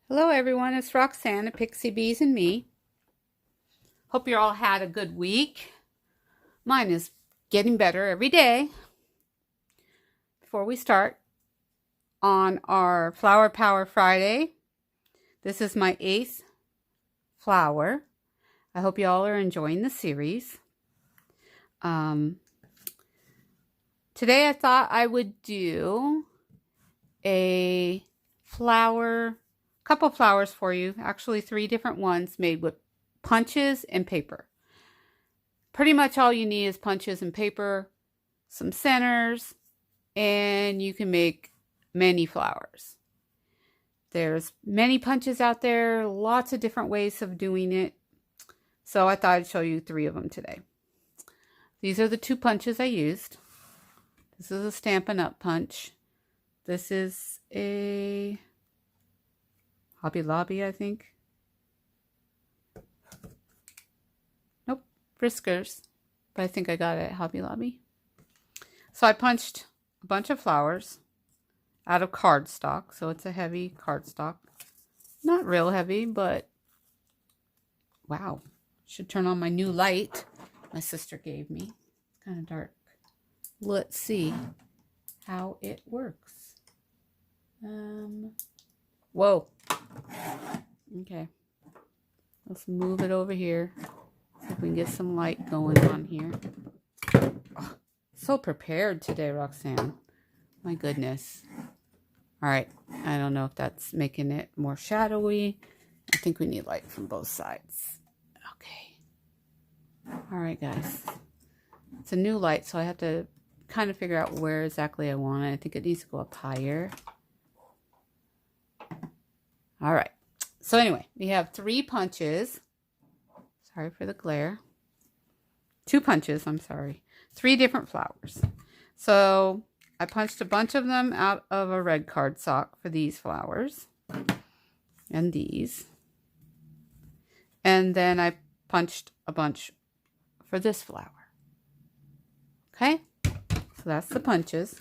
Hello everyone, it's Roxanne at Pixie Bees and Me. Hope you all had a good week. Mine is getting better every day. Before we start on our Flower Power Friday, this is my 8th flower. I hope you all are enjoying the series. Today I thought I would do a couple flowers for you, actually 3 different ones made with punches and paper. Pretty much all you need is punches and paper, some centers, and you can make many flowers. There's many punches out there, lots of different ways of doing it. So I thought I'd show you 3 of them today. These are the 2 punches I used. This is a Stampin' Up! Punch. This is a Hobby Lobby, I think. Nope, Friskers. But I think I got it at Hobby Lobby. So I punched a bunch of flowers out of cardstock. So it's a heavy cardstock. Not real heavy, but wow. Should turn on my new light my sister gave me. It's kind of dark. Let's see how it works. Whoa. Okay. Let's move it over here. See if we can get some light going on here. Oh, so prepared today, Roxanne. My goodness. All right. I don't know if that's making it more shadowy. I think we need light from both sides. Okay. All right, guys. It's a new light, so I have to kind of figure out where exactly I want it. I think it needs to go up higher. All right. So anyway, we have 3 punches. Sorry for the glare. 2 punches, I'm sorry. 3 different flowers. So I punched a bunch of them out of a red cardstock for these flowers. And these. And then I punched a bunch for this flower. Okay? So that's the punches.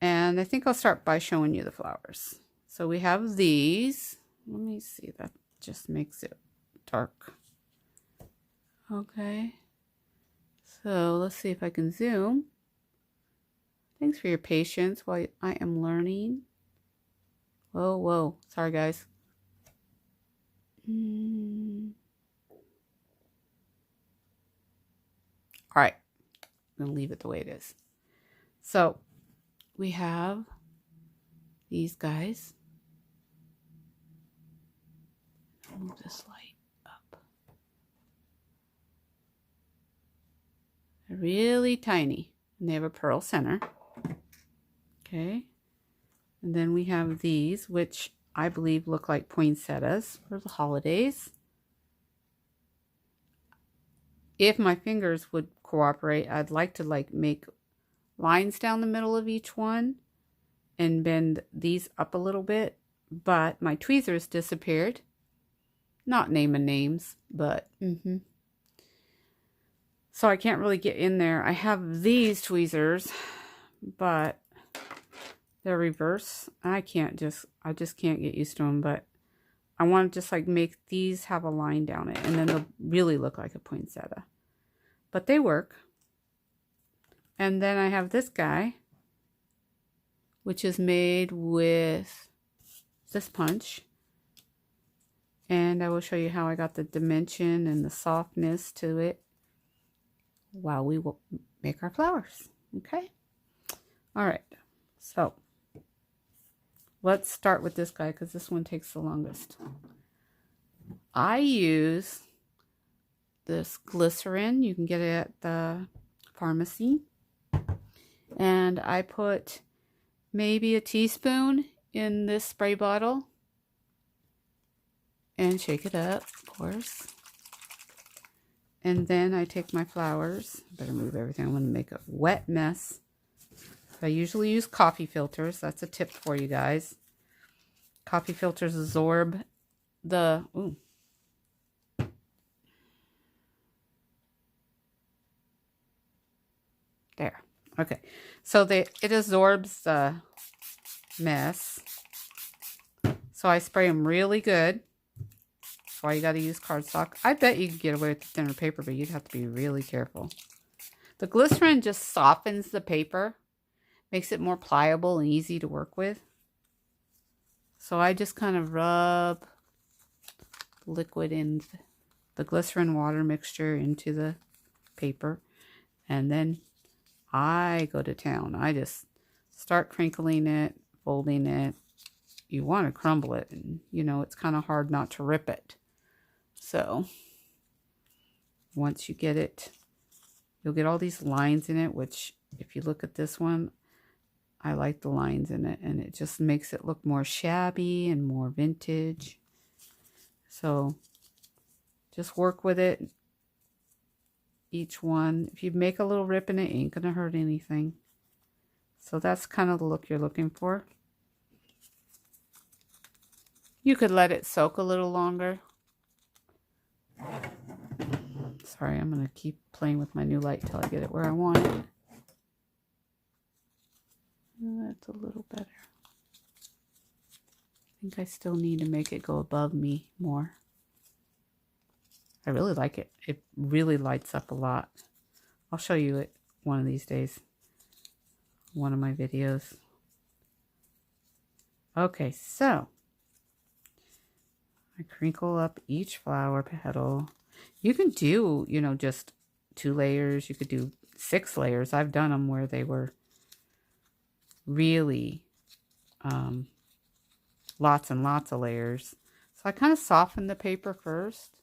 And I think I'll start by showing you the flowers. So we have these. Let me see. That just makes it dark. Okay. So let's see if I can zoom. Thanks for your patience while I am learning. Whoa, whoa. Sorry, guys. All right. I'm going to leave it the way it is. So we have these guys. Move this light up. They're really tiny. And they have a pearl center. Okay. And then we have these, which I believe look like poinsettias for the holidays. If my fingers would cooperate, I'd like to make lines down the middle of each one and bend these up a little bit, but my tweezers disappeared. Not naming names, but so I can't really get in there. I have these tweezers, but they're reverse. I just can't get used to them, but I want to just make these have a line down it, and then they'll really look like a poinsettia. But they work. And then I have this guy, which is made with this punch. And I will show you how I got the dimension and the softness to it while we will make our flowers. Okay? All right. So let's start with this guy because this one takes the longest. I use this glycerin. You can get it at the pharmacy. And I put maybe a teaspoon in this spray bottle. And shake it up, of course. And then I take my flowers. Better move everything. I'm going to make a wet mess. I usually use coffee filters. That's a tip for you guys. Coffee filters absorb the... Ooh. There. Okay. So it absorbs the mess. So I spray them really good. That's why you got to use cardstock. I bet you could get away with thinner paper, but you'd have to be really careful. The glycerin just softens the paper, makes it more pliable and easy to work with. So I just kind of rub liquid in the glycerin water mixture into the paper, and then I go to town. I just start crinkling it, folding it. You want to crumble it, and you know it's kind of hard not to rip it. So once you get it, you'll get all these lines in it, which if you look at this one, I like the lines in it, and it just makes it look more shabby and more vintage. So just work with it. Each one, if you make a little rip in it, ain't gonna hurt anything. So that's kind of the look you're looking for. You could let it soak a little longer. Sorry, I'm gonna keep playing with my new light till I get it where I want it. That's a little better. I think I still need to make it go above me more. I really like it. It really lights up a lot. I'll show you it one of these days. One of my videos. Okay, so I crinkle up each flower petal. You can do, you know, just 2 layers. You could do 6 layers. I've done them where they were really lots and lots of layers. So I kind of soften the paper first,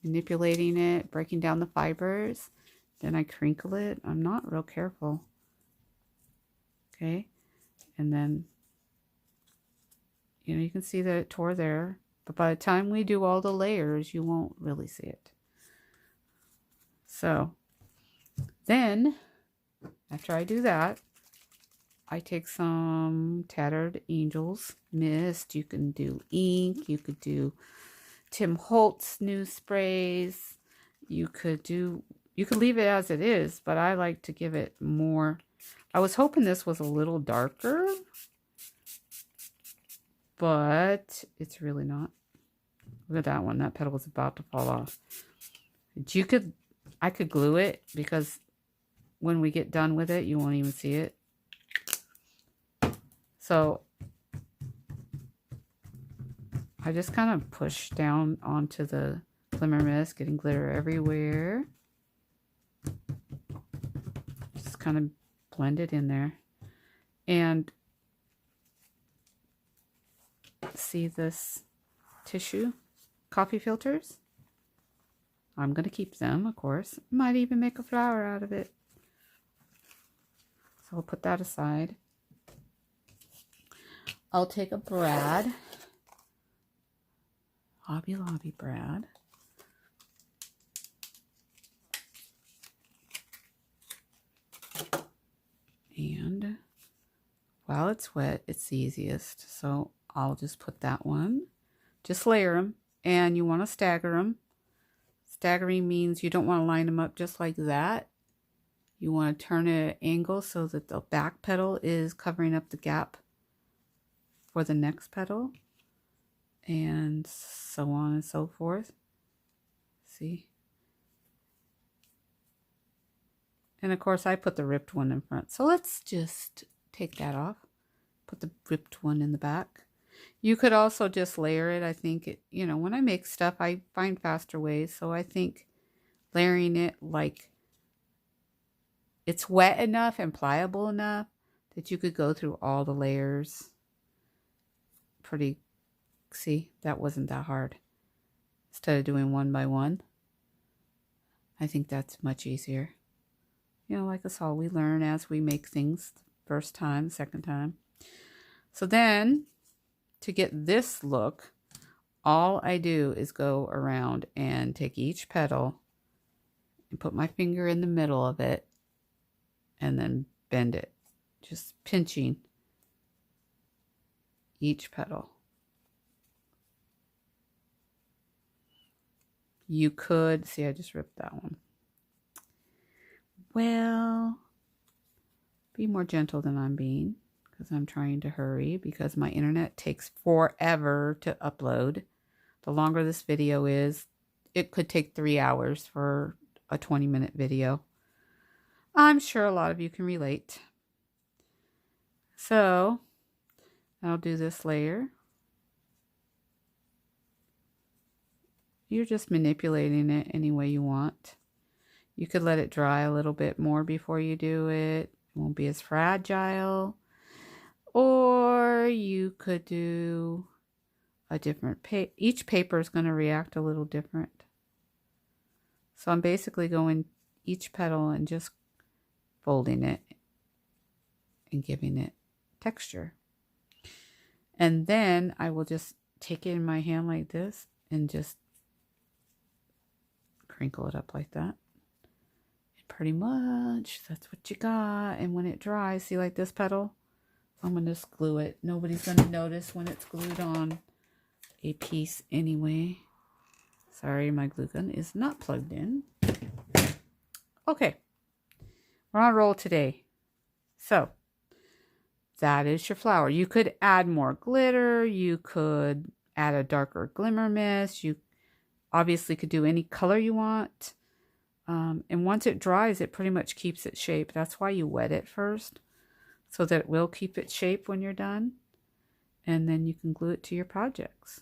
manipulating it, breaking down the fibers. Then I crinkle it. I'm not real careful. Okay. And then, you know, you can see that it tore there. But by the time we do all the layers, you won't really see it. So then, after I do that, I take some Tattered Angels mist. You can do ink. You could do Tim Holtz new sprays. You could leave it as it is, but I like to give it more. I was hoping this was a little darker, but it's really not. Look at that one. That petal was about to fall off. I could glue it, because when we get done with it, you won't even see it. So I just kind of push down onto the glimmer mist, getting glitter everywhere. Just kind of blend it in there. And see this tissue coffee filters? I'm going to keep them, of course. Might even make a flower out of it. So I'll put that aside. I'll take a brad. Hobby Lobby brad. And while it's wet, it's the easiest. So I'll just put that one. Just layer them. And you want to stagger them. Staggering means you don't want to line them up just like that. You want to turn it at an angle so that the back petal is covering up the gap for the next petal, and so on and so forth. See? And of course I put the ripped one in front. So let's just take that off. Put the ripped one in the back. You could also just layer it. I think it, you know, when I make stuff, I find faster ways. So I think layering it like it's wet enough and pliable enough that you could go through all the layers. Pretty, see, that wasn't that hard. Instead of doing one by one, I think that's much easier. You know, like us all, we learn as we make things the first time, second time. So then, to get this look, all I do is go around and take each petal and put my finger in the middle of it and then bend it, just pinching each petal. You could, see, I just ripped that one. Well, be more gentle than I'm being, because I'm trying to hurry because my internet takes forever to upload. The longer this video is, it could take 3 hours for a 20-minute video. I'm sure a lot of you can relate. So I'll do this layer. You're just manipulating it any way you want. You could let it dry a little bit more before you do it. It won't be as fragile. Or you could do a different paper. Each paper is going to react a little different. So I'm basically going each petal and just folding it and giving it texture. And then I will just take it in my hand like this and just crinkle it up like that. And pretty much that's what you got. And when it dries, see, like this petal, I'm going to just glue it. Nobody's going to notice when it's glued on a piece anyway. Sorry, my glue gun is not plugged in. Okay, we're on a roll today. So that is your flower. You could add more glitter. You could add a darker glimmer mist. You obviously could do any color you want. And once it dries, it pretty much keeps its shape. That's why you wet it first, so that it will keep its shape when you're done. And then you can glue it to your projects.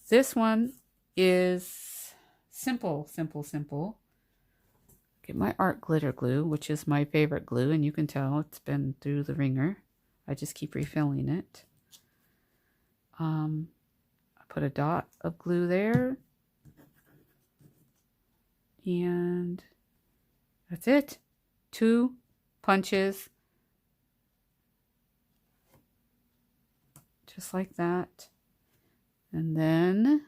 This one is simple, simple, simple. Get my art glitter glue, which is my favorite glue, and you can tell it's been through the ringer. I just keep refilling it. I put a dot of glue there, and that's it. 2 punches, just like that. And then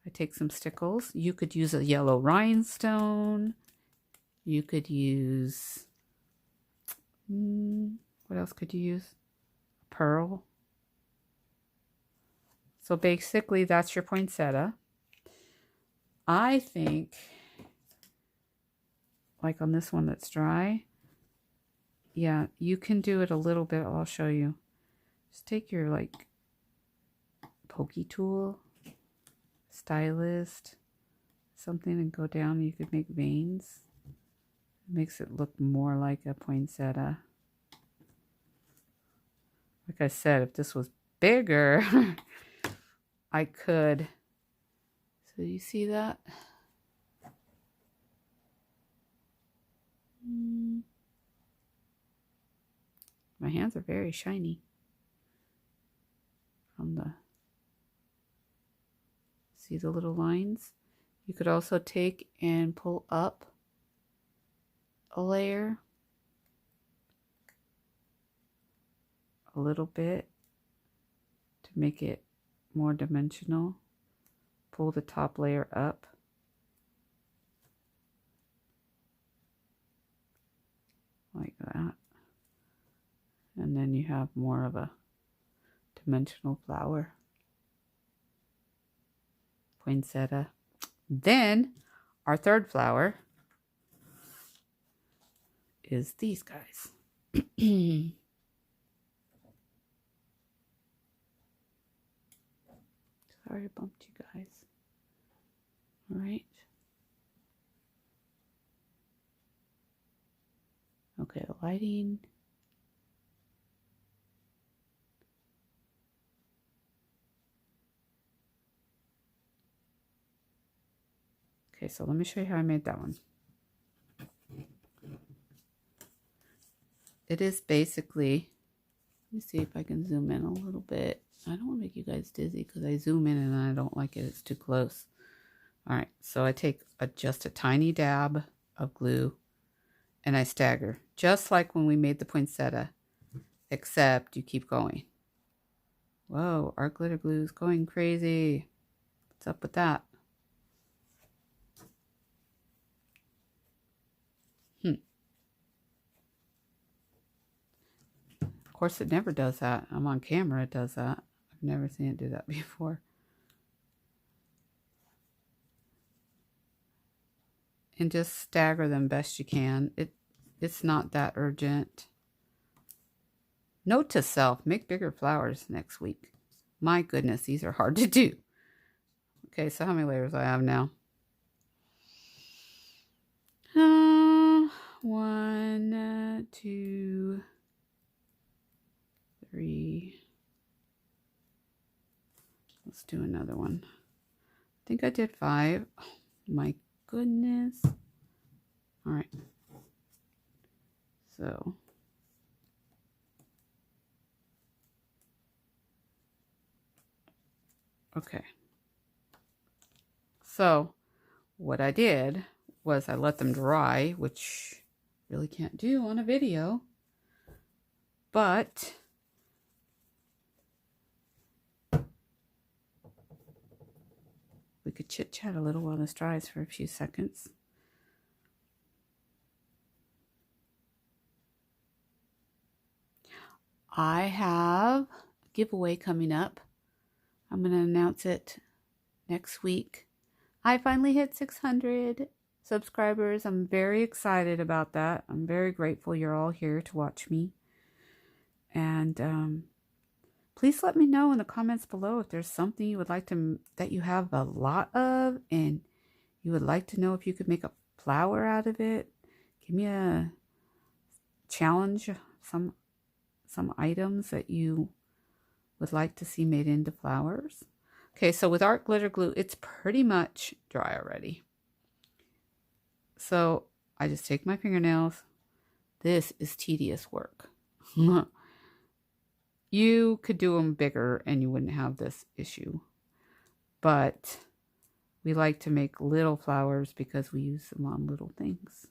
I take some stickles. You could use a yellow rhinestone. You could use, what else could you use? Pearl. So basically that's your poinsettia. I think, like on this one that's dry, yeah, you can do it a little bit. I'll show you. Just take your like pokey tool, stylist, something, and go down. You could make veins. It makes it look more like a poinsettia. Like I said, if this was bigger, I could. So you see that? My hands are very shiny from the, see the little lines? You could also take and pull up a layer a little bit to make it more dimensional. Pull the top layer up. Like that. And then you have more of a dimensional flower. Poinsettia. Then our third flower is these guys. Sorry I bumped you guys. All right. Okay, lighting. Okay, so let me show you how I made that one. It is basically, let me see if I can zoom in a little bit. I don't want to make you guys dizzy because I zoom in and I don't like it. It's too close. All right, so I take just a tiny dab of glue and I stagger, just like when we made the poinsettia, except you keep going. Whoa, our glitter glue is going crazy. What's up with that? Of course, it never does that. I'm on camera, it does that. I've never seen it do that before. And just stagger them best you can. It's not that urgent. Note to self, make bigger flowers next week. My goodness, these are hard to do. Okay, so how many layers do I have now? 1, 2, 3. Let's do another one. I think I did 5. Oh, my goodness. All right. So okay. So what I did was I let them dry, which really can't do on a video, but we could chit chat a little while this dries for a few seconds. I have a giveaway coming up. I'm going to announce it next week. I finally hit 600 subscribers. I'm very excited about that. I'm very grateful you're all here to watch me. And please let me know in the comments below if there's something you would like to, that you have a lot of and you would like to know if you could make a flower out of it. Give me a challenge, some items that you would like to see made into flowers. Okay, so with art glitter glue, it's pretty much dry already. So I just take my fingernails. This is tedious work. You could do them bigger and you wouldn't have this issue. But we like to make little flowers because we use them on little things.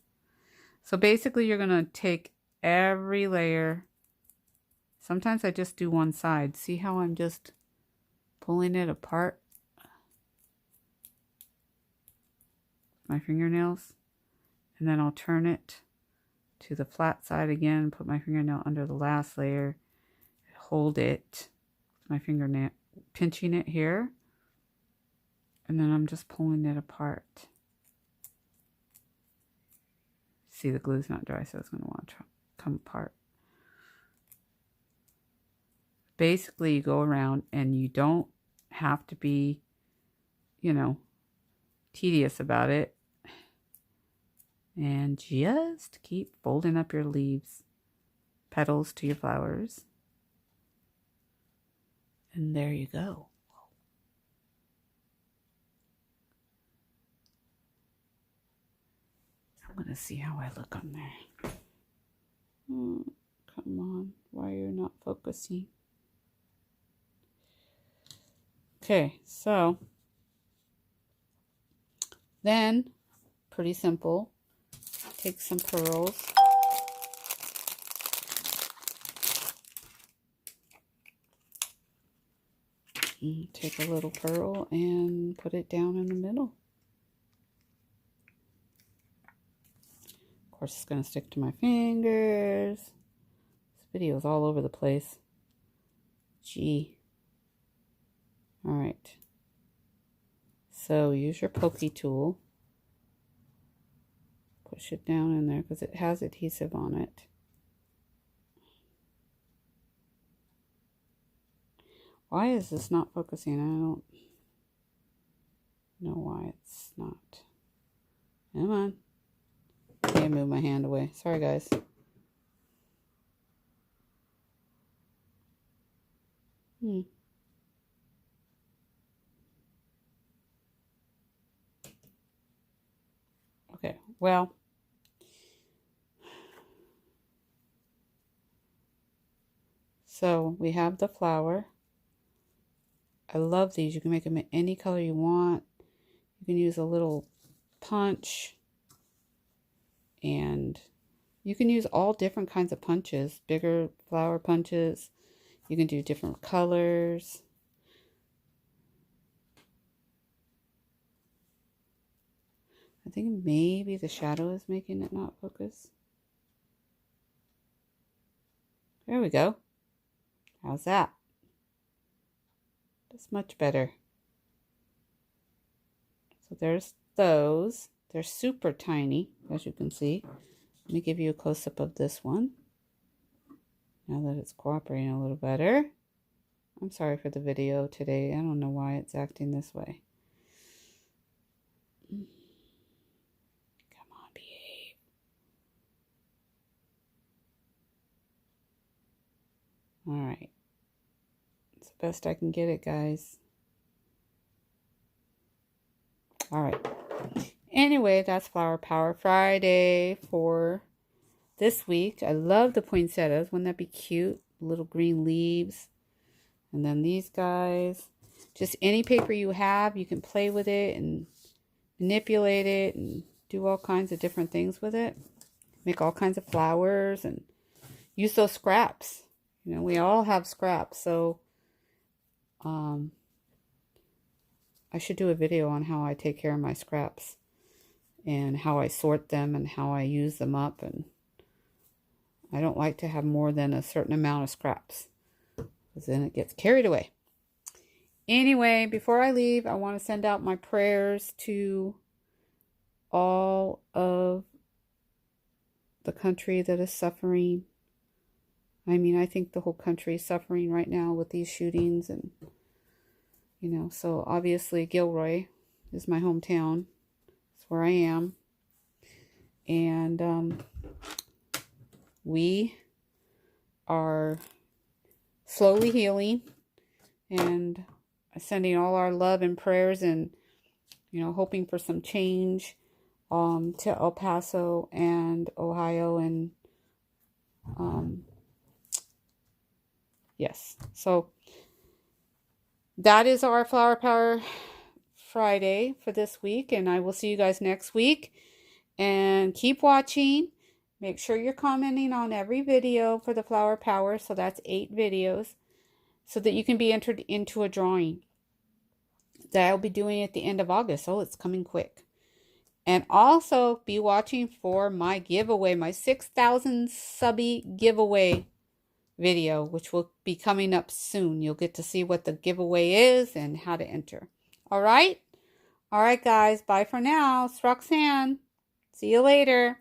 So basically you're going to take every layer. Sometimes I just do one side. See how I'm just pulling it apart? My fingernails. And then I'll turn it to the flat side again. Put my fingernail under the last layer. Hold it. My fingernail. Pinching it here. And then I'm just pulling it apart. See, the glue's not dry, so it's going to want to come apart. Basically, you go around and you don't have to be, you know, tedious about it. And just keep folding up your leaves, petals to your flowers. And there you go. I'm going to see how I look on there. Oh, come on. Why are you not focusing? Okay, so then, pretty simple. Take some pearls. And take a little pearl and put it down in the middle. Of course, it's going to stick to my fingers. This video is all over the place. Gee. All right. So use your pokey tool. Push it down in there because it has adhesive on it. Why is this not focusing? I don't know why it's not. Come on. I can't move my hand away. Sorry, guys. Okay, well, so we have the flower. I love these. You can make them in any color you want. You can use a little punch. And you can use all different kinds of punches. Bigger flower punches. You can do different colors. I think maybe the shadow is making it not focus. There we go. How's that? That's much better. So there's those. They're super tiny, as you can see. Let me give you a close-up of this one. Now that it's cooperating a little better. I'm sorry for the video today. I don't know why it's acting this way. Come on, behave. All right. It's the best I can get it, guys. All right. Anyway, that's Flower Power Friday for this week. I love the poinsettias. Wouldn't that be cute? Little green leaves. And then these guys. Just any paper you have, you can play with it and manipulate it and do all kinds of different things with it. Make all kinds of flowers and use those scraps. You know, we all have scraps. So, I should do a video on how I take care of my scraps and how I sort them and how I use them up. And I don't like to have more than a certain amount of scraps because then it gets carried away. Anyway, before I leave, I want to send out my prayers to all of the country that is suffering. I mean, I think the whole country is suffering right now with these shootings and you know, so obviously Gilroy is my hometown. It's where I am. And we are slowly healing and sending all our love and prayers and, you know, hoping for some change to El Paso and Ohio and yes. So that is our Flower Power Friday for this week. And I will see you guys next week. And keep watching. Make sure you're commenting on every video for the Flower Power. So that's 8 videos. So that you can be entered into a drawing that I'll be doing at the end of August. Oh, it's coming quick. And also be watching for my giveaway. My 6,000 subby giveaway video, which will be coming up soon. You'll get to see what the giveaway is and how to enter. All right? All right, guys. Bye for now. It's Roxanne. See you later.